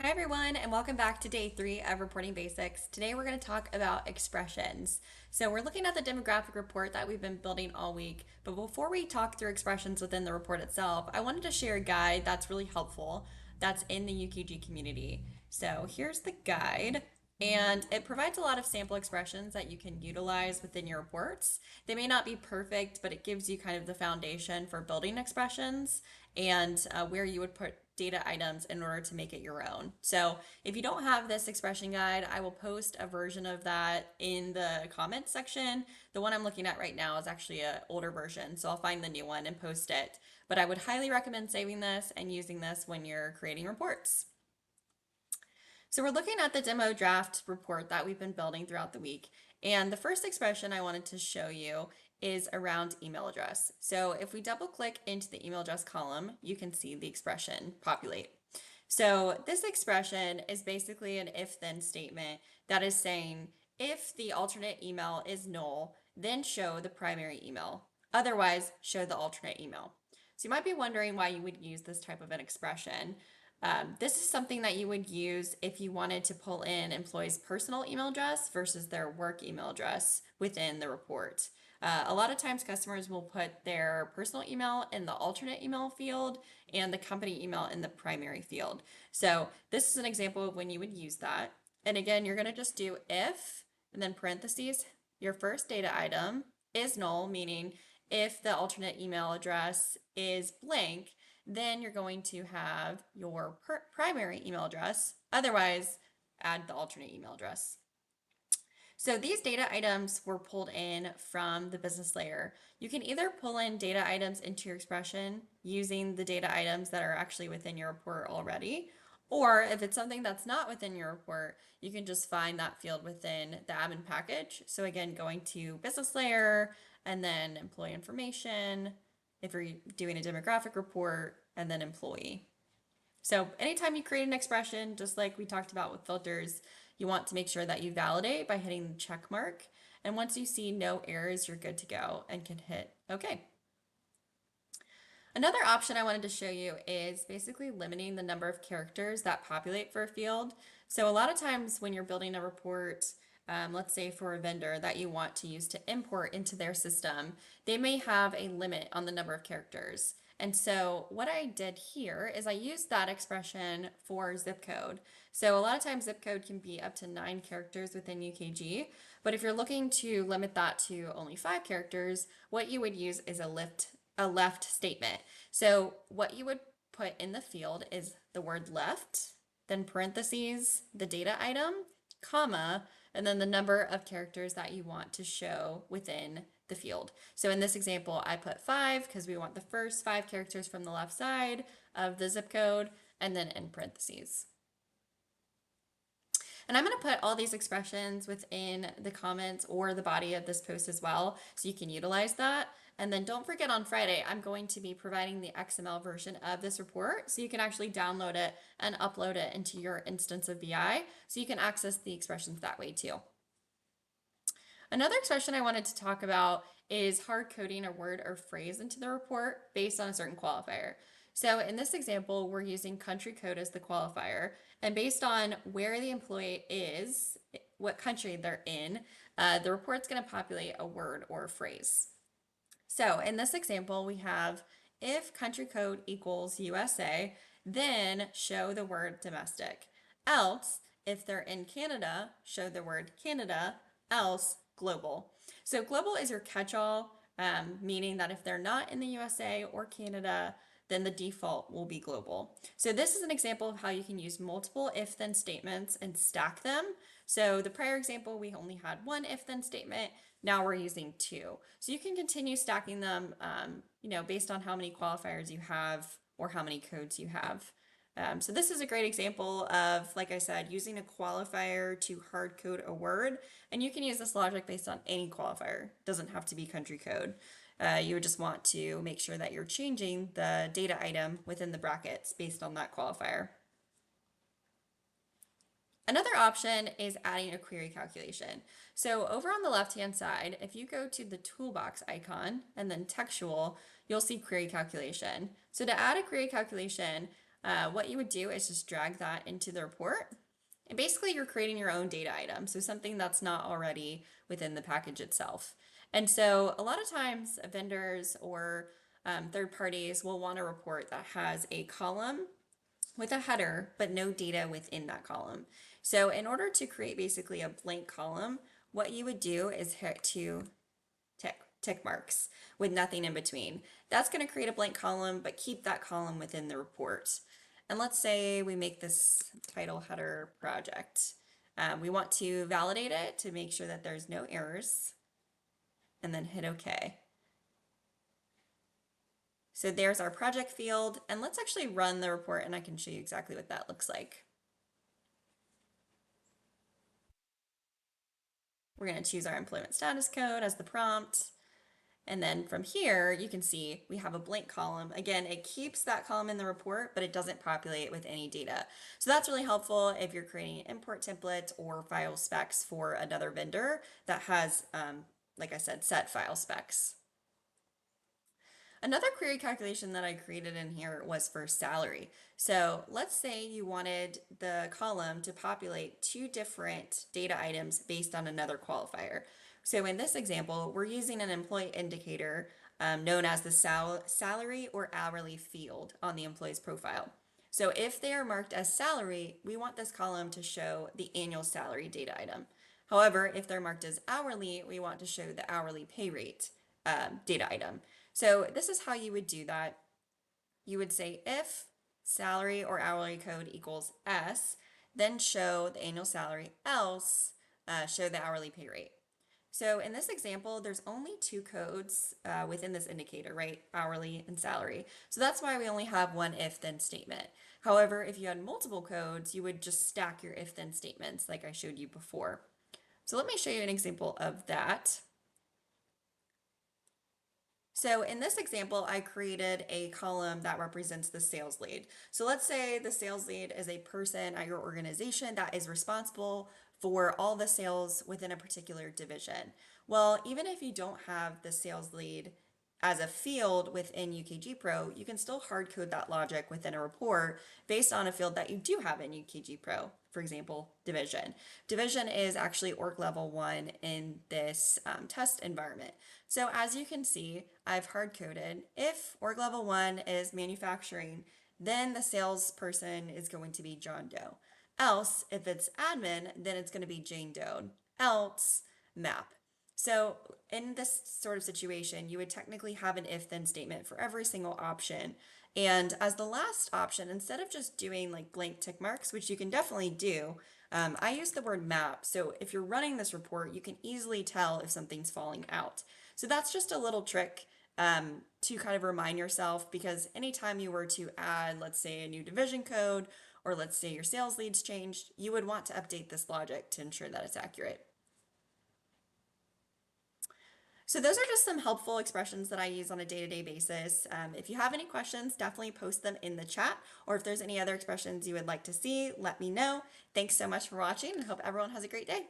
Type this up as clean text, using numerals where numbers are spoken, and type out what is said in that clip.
Hi everyone, and welcome back to day 3 of Reporting Basics. Today we're going to talk about expressions. So we're looking at the demographic report that we've been building all week, but before we talk through expressions within the report itself, I wanted to share a guide that's really helpful that's in the UKG community. So here's the guide, and it provides a lot of sample expressions that you can utilize within your reports. They may not be perfect, but it gives you kind of the foundation for building expressions and where you would put data items in order to make it your own. So if you don't have this expression guide, I will post a version of that in the comments section. The one I'm looking at right now is actually an older version, so I'll find the new one and post it. But I would highly recommend saving this and using this when you're creating reports. So we're looking at the demo draft report that we've been building throughout the week. And the first expression I wanted to show you is around email address. So if we double click into the email address column, you can see the expression populate. So this expression is basically an if-then statement that is saying if the alternate email is null, then show the primary email. Otherwise, show the alternate email. So you might be wondering why you would use this type of an expression. This is something that you would use if you wanted to pull in employees' personal email address versus their work email address within the report. A lot of times customers will put their personal email in the alternate email field and the company email in the primary field. So this is an example of when you would use that. And again, you're going to just do if, and then parentheses, your first data item is null, meaning if the alternate email address is blank, then you're going to have your primary email address. Otherwise, add the alternate email address. So these data items were pulled in from the business layer. You can either pull in data items into your expression using the data items that are actually within your report already, or if it's something that's not within your report, you can just find that field within the admin package. So again, going to business layer and then employee information, if you're doing a demographic report, and then employee. So anytime you create an expression, just like we talked about with filters, you want to make sure that you validate by hitting the check mark. And once you see no errors, you're good to go and can hit OK. Another option I wanted to show you is basically limiting the number of characters that populate for a field. So a lot of times when you're building a report, let's say for a vendor that you want to use to import into their system, they may have a limit on the number of characters. And so what I did here is I used that expression for zip code. So a lot of times zip code can be up to 9 characters within UKG, but if you're looking to limit that to only 5 characters, what you would use is a left statement. So what you would put in the field is the word left, then parentheses, the data item, comma, and then the number of characters that you want to show within the field. So in this example, I put 5 because we want the first 5 characters from the left side of the zip code, and then in parentheses. And I'm going to put all these expressions within the comments or the body of this post as well, so you can utilize that. And then don't forget on Friday, I'm going to be providing the XML version of this report, so you can actually download it and upload it into your instance of BI, so you can access the expressions that way too. Another expression I wanted to talk about is hard coding a word or phrase into the report based on a certain qualifier. So in this example, we're using country code as the qualifier, and based on where the employee is, what country they're in, the report's going to populate a word or a phrase. So in this example, we have if country code equals USA, then show the word domestic. Else, if they're in Canada, show the word Canada, else global. So global is your catch-all, meaning that if they're not in the USA or Canada, then the default will be global. So this is an example of how you can use multiple if-then statements and stack them. So the prior example, we only had one if-then statement. Now we're using 2. So you can continue stacking them, based on how many qualifiers you have or how many codes you have. So this is a great example of, like I said, using a qualifier to hard code a word. And you can use this logic based on any qualifier. It doesn't have to be country code. You would just want to make sure that you're changing the data item within the brackets based on that qualifier. Another option is adding a query calculation. So over on the left-hand side, if you go to the toolbox icon and then textual, you'll see query calculation. So to add a query calculation, what you would do is just drag that into the report. And basically, you're creating your own data item, so something that's not already within the package itself. And so, a lot of times, vendors or third parties will want a report that has a column with a header, but no data within that column. So, in order to create basically a blank column, what you would do is hit two tick marks with nothing in between. That's going to create a blank column, but keep that column within the report. And let's say we make this title header project. We want to validate it to make sure that there's no errors, and then hit OK. So there's our project field, and let's actually run the report and I can show you exactly what that looks like. We're going to choose our employment status code as the prompt. And then from here, you can see we have a blank column. Again, it keeps that column in the report, but it doesn't populate with any data. So that's really helpful if you're creating import templates or file specs for another vendor that has, like I said, set file specs. Another query calculation that I created in here was for salary. So let's say you wanted the column to populate two different data items based on another qualifier. So in this example, we're using an employee indicator known as the salary or hourly field on the employee's profile. So if they are marked as salary, we want this column to show the annual salary data item. However, if they're marked as hourly, we want to show the hourly pay rate data item. So this is how you would do that. You would say if salary or hourly code equals S, then show the annual salary, else show the hourly pay rate. So in this example, there's only two codes within this indicator, right? Hourly and salary. So that's why we only have one if then statement. However, if you had multiple codes, you would just stack your if then statements like I showed you before. So let me show you an example of that. So in this example, I created a column that represents the sales lead. So let's say the sales lead is a person at your organization that is responsible for all the sales within a particular division. Well, even if you don't have the sales lead as a field within UKG Pro, you can still hard code that logic within a report based on a field that you do have in UKG Pro. For example, division. Division is actually org level 1 in this test environment. So as you can see, I've hard coded if org level 1 is manufacturing, then the salesperson is going to be John Doe. Else, if it's admin, then it's going to be Jane Doe. Else, map. So in this sort of situation, you would technically have an if-then statement for every single option. And as the last option, instead of just doing like blank tick marks, which you can definitely do, I use the word map. So if you're running this report, you can easily tell if something's falling out. So that's just a little trick to kind of remind yourself, because anytime you were to add, let's say, a new division code, or let's say your sales leads changed, you would want to update this logic to ensure that it's accurate. So those are just some helpful expressions that I use on a day-to-day basis. If you have any questions, definitely post them in the chat, or if there's any other expressions you would like to see, let me know. Thanks so much for watching, and hope everyone has a great day.